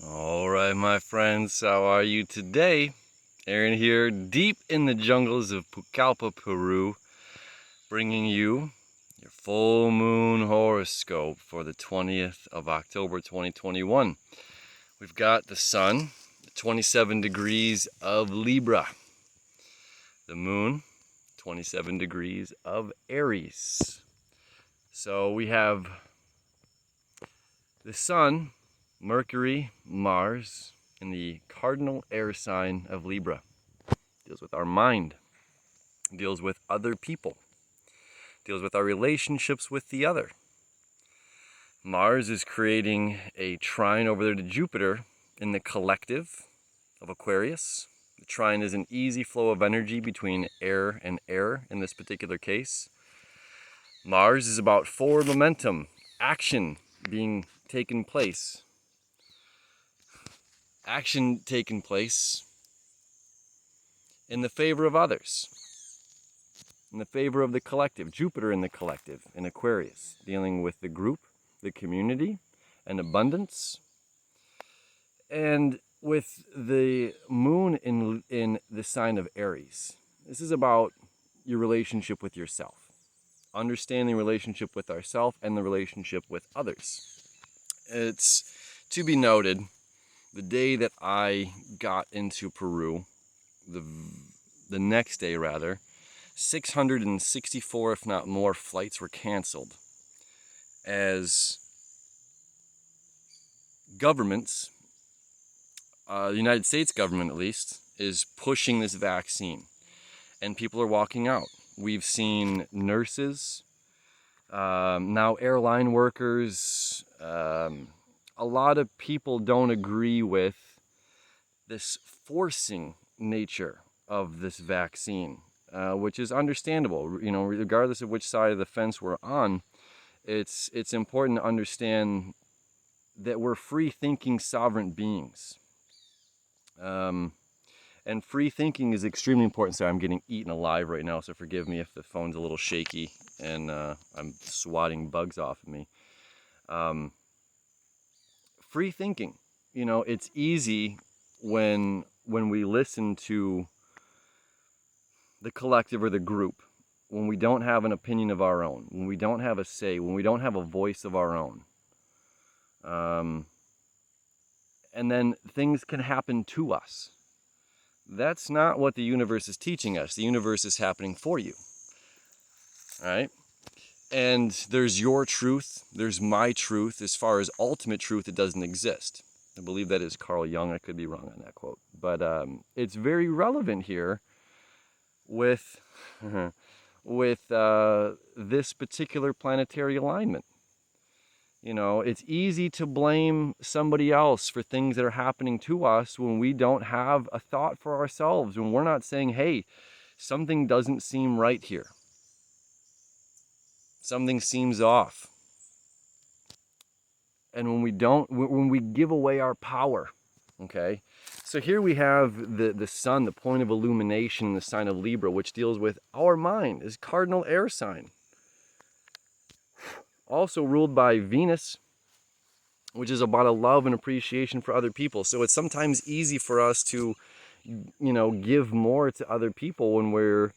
All right, my friends, how are you today? Aaron here, deep in the jungles of Pucallpa, Peru, bringing you your full moon horoscope for the 20th of October 2021. We've got the sun, 27 degrees of Libra. The moon, 27 degrees of Aries. So we have the sun, Mercury, Mars, in the cardinal air sign of Libra. Deals with our mind, deals with other people, deals with our relationships with the other. Mars is creating a trine over there to Jupiter in the collective of Aquarius. The trine is an easy flow of energy between air and air in this particular case. Mars is about forward momentum, action being taken place. Action taking place in the favor of others, in the favor of the collective. Jupiter in the collective, in Aquarius, dealing with the group, the community, and abundance. And with the moon in the sign of Aries, this is about your relationship with yourself, understanding the relationship with ourselves and the relationship with others. It's to be noted, the day that I got into Peru, the next day rather, 664, if not more, flights were canceled as governments, the United States government at least, is pushing this vaccine, and people are walking out. We've seen nurses, now airline workers, a lot of people don't agree with this forcing nature of this vaccine, which is understandable. You know, regardless of which side of the fence we're on, it's important to understand that we're free-thinking, sovereign beings. And free thinking is extremely important. Sorry, I'm getting eaten alive right now, so forgive me if the phone's a little shaky and I'm swatting bugs off of me. Free thinking, you know, it's easy when we listen to the collective or the group, when we don't have an opinion of our own, when we don't have a say, when we don't have a voice of our own. And then things can happen to us. That's not what the universe is teaching us. The universe is happening for you. All right? And there's your truth, there's my truth. As far as ultimate truth, it doesn't exist. I believe that is Carl Jung. I could be wrong on that quote. But it's very relevant here with, with this particular planetary alignment. You know, it's easy to blame somebody else for things that are happening to us when we don't have a thought for ourselves, when we're not saying, hey, something doesn't seem right here. Something seems off. And when we give away our power, okay? So here we have the sun, the point of illumination, the sign of Libra, which deals with our mind, is cardinal air sign. Also ruled by Venus, which is about a love and appreciation for other people. So it's sometimes easy for us to, you know, give more to other people when we're,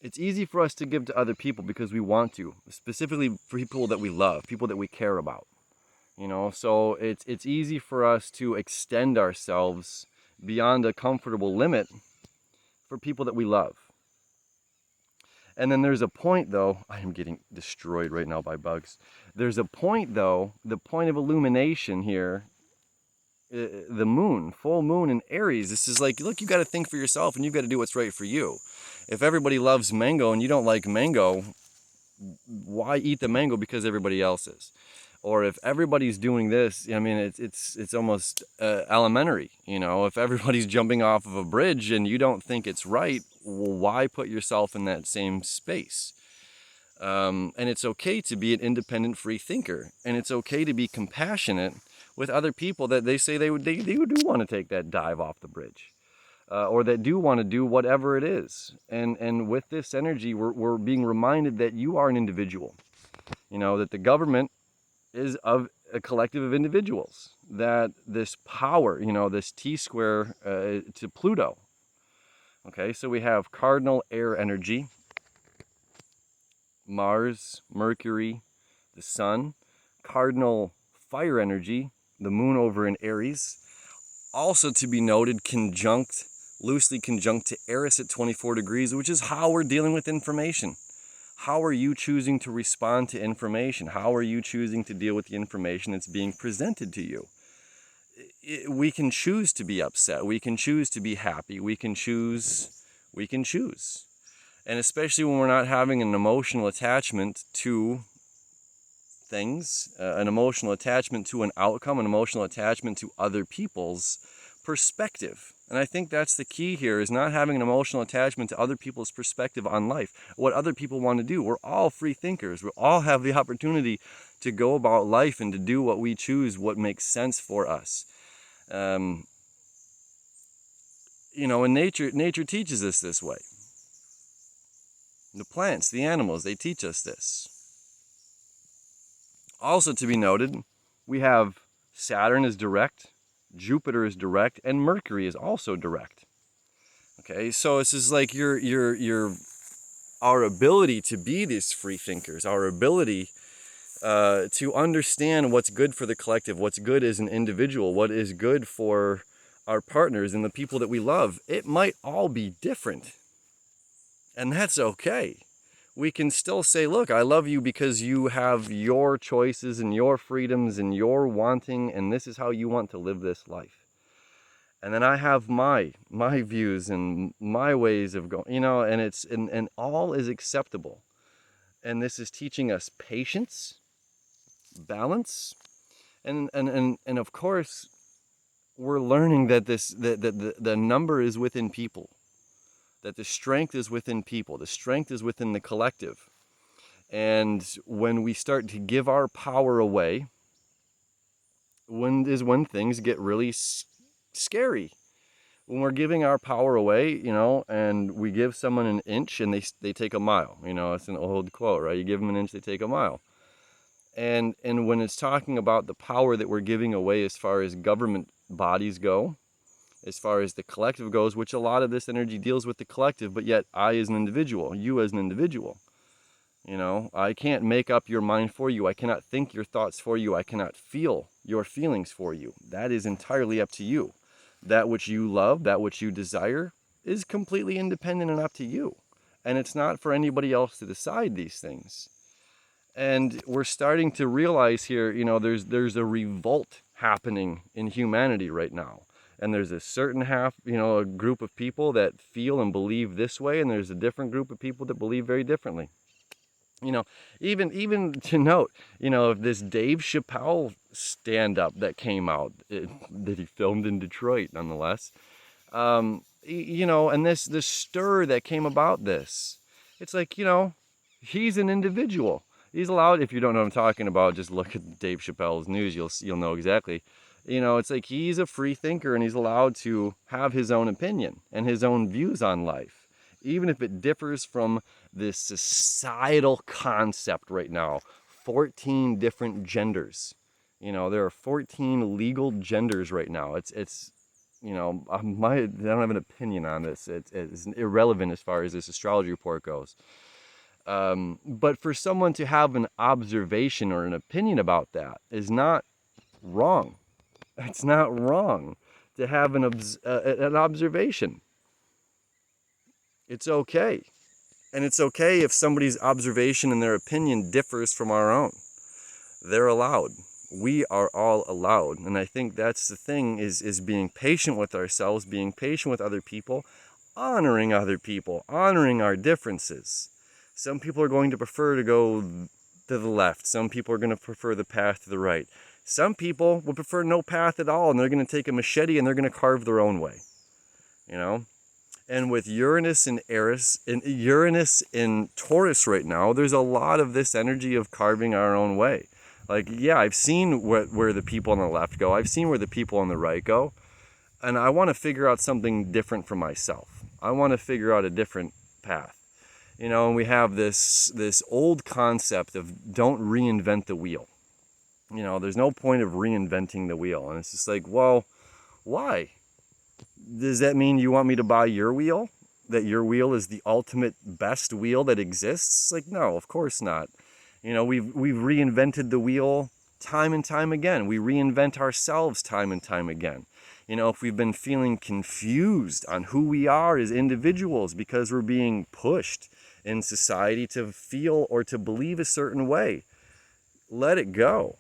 it's easy for us to give to other people because we want to, specifically for people that we love, people that we care about. You know, so it's easy for us to extend ourselves beyond a comfortable limit for people that we love. And then there's a point, though, I am getting destroyed right now by bugs. There's a point, though, the point of illumination here, the moon, full moon in Aries. This is like, look, you got to think for yourself and you've got to do what's right for you. If everybody loves mango and you don't like mango, why eat the mango because everybody else is? Or if everybody's doing this, I mean, it's almost elementary, you know. If everybody's jumping off of a bridge and you don't think it's right, well, why put yourself in that same space? And it's okay to be an independent free thinker, and it's okay to be compassionate with other people that they say they do want to take that dive off the bridge, or that do want to do whatever it is. And with this energy, we're being reminded that you are an individual. That the government is of a collective of individuals, that this power, this T square to Pluto. Okay, so we have cardinal air energy, Mars, Mercury, the sun, cardinal fire energy, the moon over in Aries. Also to be noted, loosely conjunct to Eris at 24 degrees, which is how we're dealing with information. How are you choosing to respond to information? How are you choosing to deal with the information that's being presented to you? We can choose to be upset. We can choose to be happy. We can choose. And especially when we're not having an emotional attachment to things, an emotional attachment to an outcome, an emotional attachment to other people's perspective. And I think that's the key here, is not having an emotional attachment to other people's perspective on life, what other people want to do. We're all free thinkers. We all have the opportunity to go about life and to do what we choose, what makes sense for us. And nature teaches us this way. The plants, the animals, they teach us this. Also to be noted, we have Saturn is direct, Jupiter is direct, and Mercury is also direct. Okay, so this is like our ability to be these free thinkers, our ability to understand what's good for the collective, what's good as an individual, what is good for our partners and the people that we love. It might all be different. And that's okay. We can still say, look, I love you because you have your choices and your freedoms and your wanting, and this is how you want to live this life. And then I have my views and my ways of going, and all is acceptable. And this is teaching us patience, balance, and of course, we're learning that the number is within people. That the strength is within people. The strength is within the collective. And when we start to give our power away, when things get really scary. When we're giving our power away, and we give someone an inch and they take a mile. It's an old quote, right? You give them an inch, they take a mile. And when it's talking about the power that we're giving away as far as government bodies go, as far as the collective goes, which a lot of this energy deals with the collective, but yet I as an individual, you as an individual, I can't make up your mind for you. I cannot think your thoughts for you. I cannot feel your feelings for you. That is entirely up to you. That which you love, that which you desire, is completely independent and up to you. And it's not for anybody else to decide these things. And we're starting to realize here, there's a revolt happening in humanity right now. And there's a certain a group of people that feel and believe this way, and there's a different group of people that believe very differently. Even to note, if this Dave Chappelle stand-up that came out, that he filmed in Detroit, nonetheless, and this stir that came about this, it's like, he's an individual. He's allowed. If you don't know what I'm talking about, just look at Dave Chappelle's news. You'll know exactly. It's like he's a free thinker and he's allowed to have his own opinion and his own views on life, even if it differs from this societal concept right now. 14 different genders. There are 14 legal genders right now. I don't have an opinion on this. It's irrelevant as far as this astrology report goes. But for someone to have an observation or an opinion about that is not wrong. It's not wrong to have an observation. It's okay. And it's okay if somebody's observation and their opinion differs from our own. They're allowed. We are all allowed. And I think that's the thing, is being patient with ourselves, being patient with other people, honoring other people, honoring our differences. Some people are going to prefer to go to the left. Some people are going to prefer the path to the right. Some people would prefer no path at all, and they're going to take a machete and they're going to carve their own way. And with Uranus and Aries, and Uranus in Taurus right now, there's a lot of this energy of carving our own way. Like, yeah, I've seen where the people on the left go. I've seen where the people on the right go. And I want to figure out something different for myself. I want to figure out a different path. You know, and we have this old concept of don't reinvent the wheel. You know, there's no point of reinventing the wheel. And it's just like, well, why? Does that mean you want me to buy your wheel? That your wheel is the ultimate best wheel that exists? Like, no, of course not. You know, we've reinvented the wheel time and time again. We reinvent ourselves time and time again. You know, if we've been feeling confused on who we are as individuals because we're being pushed in society to feel or to believe a certain way, let it go.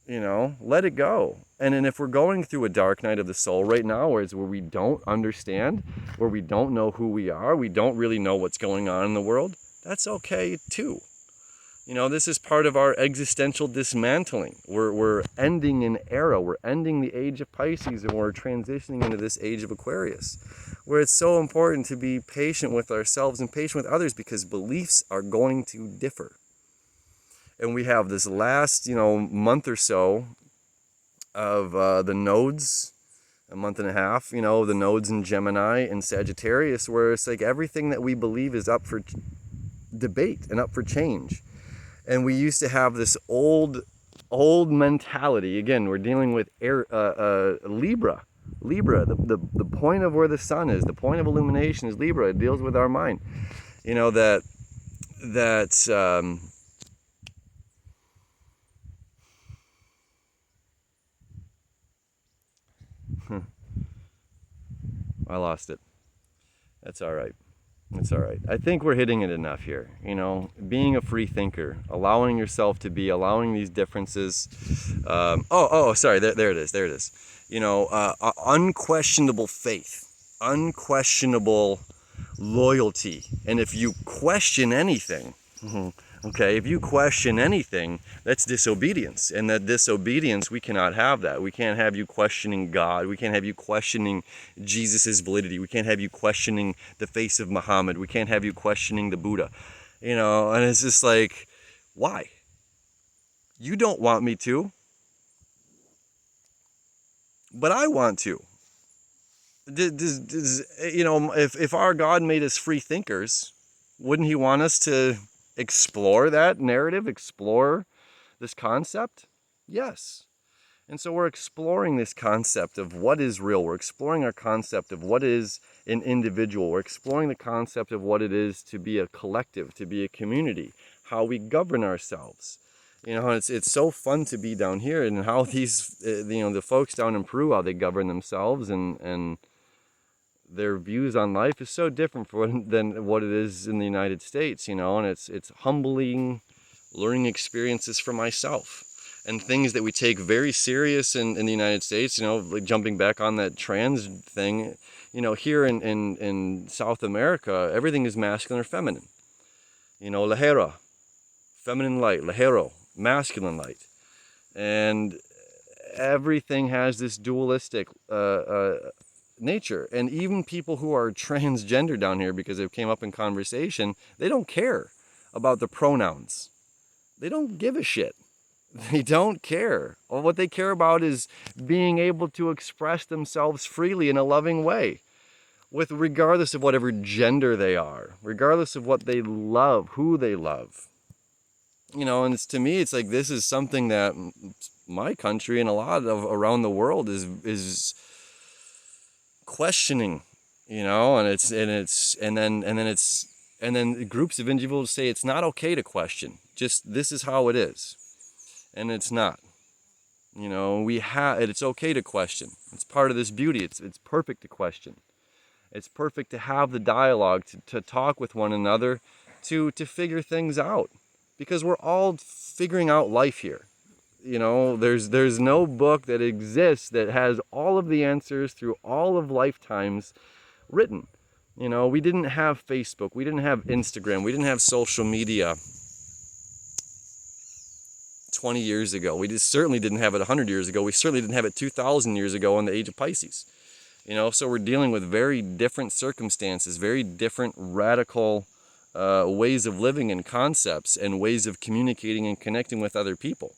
You know, let it go. And then if we're going through a dark night of the soul right now, where we don't understand, where we don't know who we are, we don't really know what's going on in the world, that's okay too. You know, this is part of our existential dismantling. We're ending an era. We're ending the age of Pisces, and we're transitioning into this age of Aquarius, where it's so important to be patient with ourselves and patient with others, because beliefs are going to differ. And we have this last, month or so of the nodes, a month and a half, the nodes in Gemini and Sagittarius, where it's like everything that we believe is up for debate and up for change. And we used to have this old mentality. Again, we're dealing with Libra. Libra, the point of where the sun is, the point of illumination is Libra. It deals with our mind. You know, that I lost it. That's all right. It's all right. I think we're hitting it enough here. You know, being a free thinker, allowing yourself to be, allowing these differences. Sorry. There it is. You know, unquestionable faith, unquestionable loyalty. And if you question anything, okay, if you question anything, that's disobedience. And that disobedience, we cannot have that. We can't have you questioning God. We can't have you questioning Jesus's validity. We can't have you questioning the face of Muhammad. We can't have you questioning the Buddha. You know, and it's just like, why? You don't want me to, but I want to. If our God made us free thinkers, wouldn't he want us to explore that narrative, explore this concept? Yes. And so we're exploring this concept of what is real. We're exploring our concept of what is an individual. We're exploring the concept of what it is to be a collective, to be a community, how we govern ourselves. You know, it's so fun to be down here, and how these, the folks down in Peru, how they govern themselves, and their views on life is so different than what it is in the United States, and it's humbling learning experiences for myself, and things that we take very serious in the United States, like jumping back on that trans thing, here in South America, everything is masculine or feminine. Ligero, feminine light, ligero, masculine light. And everything has this dualistic nature. And even people who are transgender down here, because it came up in conversation, they don't care about the pronouns. They don't give a shit. They don't care. Well, what they care about is being able to express themselves freely in a loving way, regardless of whatever gender they are, regardless of what they love, who they love. And to me, it's like, this is something that my country and a lot of around the world is questioning, and then groups of individuals say it's not okay to question. Just, this is how it is, and it's not. It's okay to question. It's part of this beauty. It's perfect to question. It's perfect to have the dialogue, to talk with one another, to figure things out, because we're all figuring out life here. There's no book that exists that has all of the answers through all of lifetimes written. We didn't have Facebook, we didn't have Instagram, we didn't have social media 20 years ago. We certainly didn't have it 100 years ago. We certainly didn't have it 2,000 years ago in the age of Pisces. So we're dealing with very different circumstances, very different radical ways of living and concepts and ways of communicating and connecting with other people.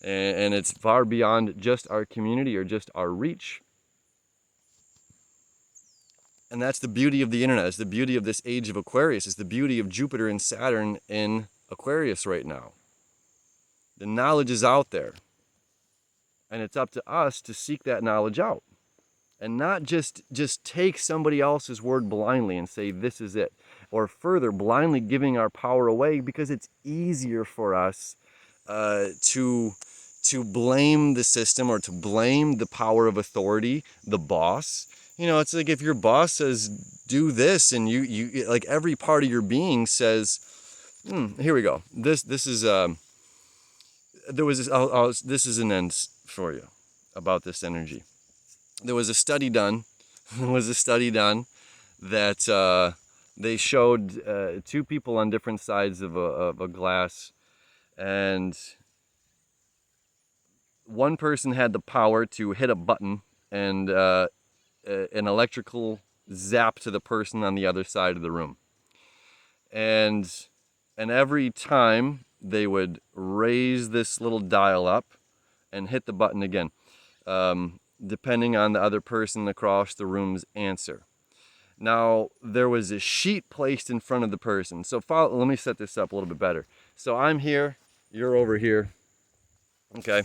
And it's far beyond just our community or just our reach. And that's the beauty of the internet. It's the beauty of this age of Aquarius. It's the beauty of Jupiter and Saturn in Aquarius right now. The knowledge is out there. And it's up to us to seek that knowledge out. And not just take somebody else's word blindly and say, this is it. Or further, blindly giving our power away, because it's easier for us to blame the system, or to blame the power of authority, the boss. You know, it's like if your boss says, do this, and you like every part of your being says, here we go. This is there was this, this is an end for you about this energy. There was a study done. That they showed two people on different sides of a glass, and one person had the power to hit a button and an electrical zap to the person on the other side of the room. And every time they would raise this little dial up and hit the button again, depending on the other person across the room's answer. Now, there was a sheet placed in front of the person. So let me set this up a little bit better. So I'm here, you're over here, okay?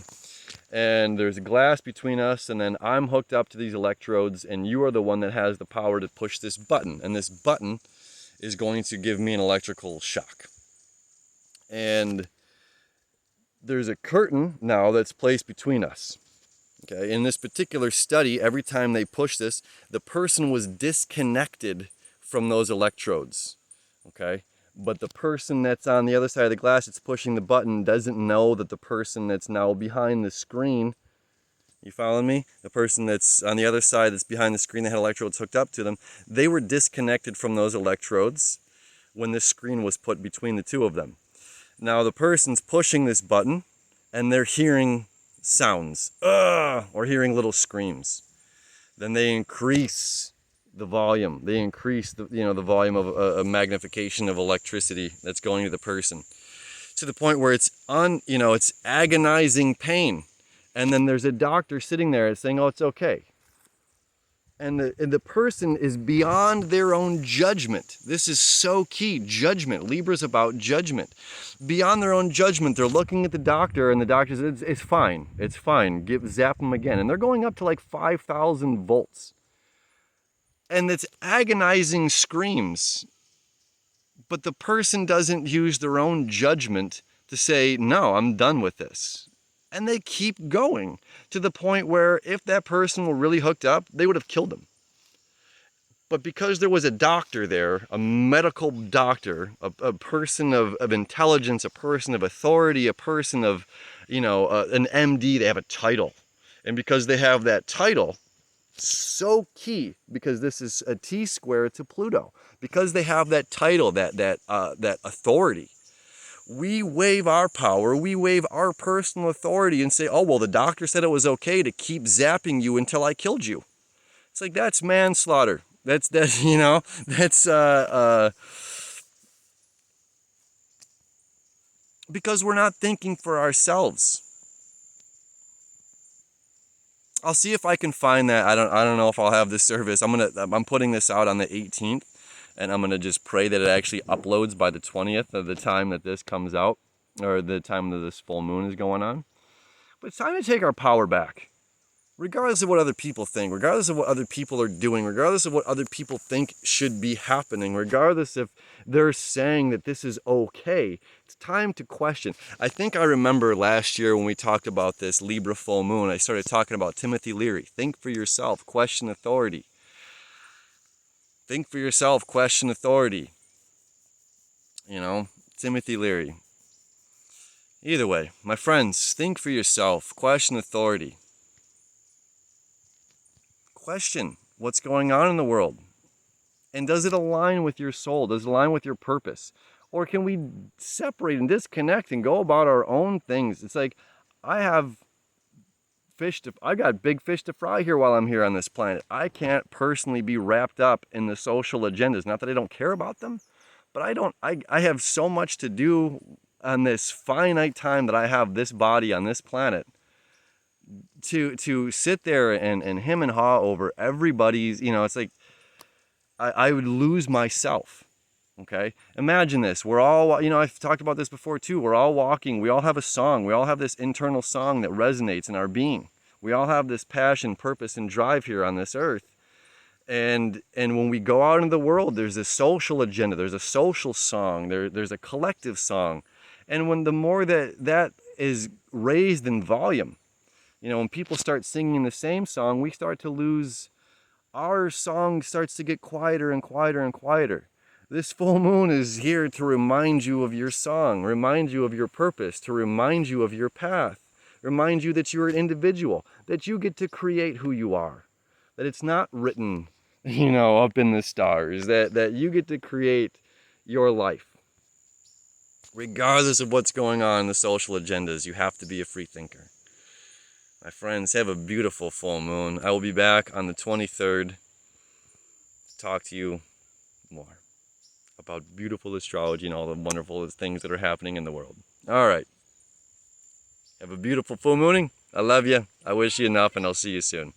And there's a glass between us, and then I'm hooked up to these electrodes, and you are the one that has the power to push this button. And this button is going to give me an electrical shock. And there's a curtain now that's placed between us. Okay, in this particular study, every time they push this, the person was disconnected from those electrodes. Okay, but the person that's on the other side of the glass that's pushing the button doesn't know that the person that's now behind the screen, you following me? The person that's on the other side that's behind the screen that had electrodes hooked up to them, they were disconnected from those electrodes when this screen was put between the two of them. Now the person's pushing this button, and they're hearing sounds, or hearing little screams. Then they increase the volume. They increase the volume of a magnification of electricity that's going to the person, to the point where it's it's agonizing pain. And then there's a doctor sitting there saying, "Oh, it's okay." And the person is beyond their own judgment. This is so key. Judgment. Libra's about judgment. Beyond their own judgment, they're looking at the doctor, and the doctor says, it's fine. It's fine. Zap them again. And they're going up to like 5,000 volts. And it's agonizing screams. But the person doesn't use their own judgment to say, no, I'm done with this. And they keep going, to the point where if that person were really hooked up, they would have killed him. But because there was a doctor there, a medical doctor, a person of intelligence, a person of authority, a person of, an MD, they have a title. And because they have that title, so key, because this is a T-square to Pluto. Because they have that title, that authority, we waive our power, we waive our personal authority and say, oh, well, the doctor said it was okay to keep zapping you until I killed you. It's like, that's manslaughter. That's because we're not thinking for ourselves. I'll see if I can find that. I don't know if I'll have this service. I'm putting this out on the 18th. And I'm going to just pray that it actually uploads by the 20th of the time that this comes out, or the time that this full moon is going on. But it's time to take our power back. Regardless of what other people think, regardless of what other people are doing, regardless of what other people think should be happening, regardless if they're saying that this is okay, it's time to question. I think I remember last year when we talked about this Libra full moon, I started talking about Timothy Leary. Think for yourself, question authority. Think for yourself, question authority. Timothy Leary. Either way, my friends, think for yourself, question authority. Question what's going on in the world. And does it align with your soul? Does it align with your purpose? Or can we separate and disconnect and go about our own things? It's like, I got big fish to fry here while I'm here on this planet. I can't personally be wrapped up in the social agendas. Not that I don't care about them, but I have so much to do on this finite time that I have this body on this planet to sit there and hem and haw over everybody's, it's like, I would lose myself. Okay, imagine this. We're all, I've talked about this before too. We're all walking. We all have a song. We all have this internal song that resonates in our being. We all have this passion, purpose, and drive here on this earth. And when we go out into the world, there's a social agenda. There's a social song. There's a collective song. And when the more that is raised in volume, when people start singing the same song, we start to lose. Our song starts to get quieter and quieter and quieter. This full moon is here to remind you of your song, remind you of your purpose, to remind you of your path, remind you that you're an individual, that you get to create who you are, that it's not written, up in the stars, that you get to create your life. Regardless of what's going on in the social agendas, you have to be a free thinker. My friends, have a beautiful full moon. I will be back on the 23rd to talk to you more about beautiful astrology and all the wonderful things that are happening in the world. All right. Have a beautiful full mooning. I love you. I wish you enough, and I'll see you soon.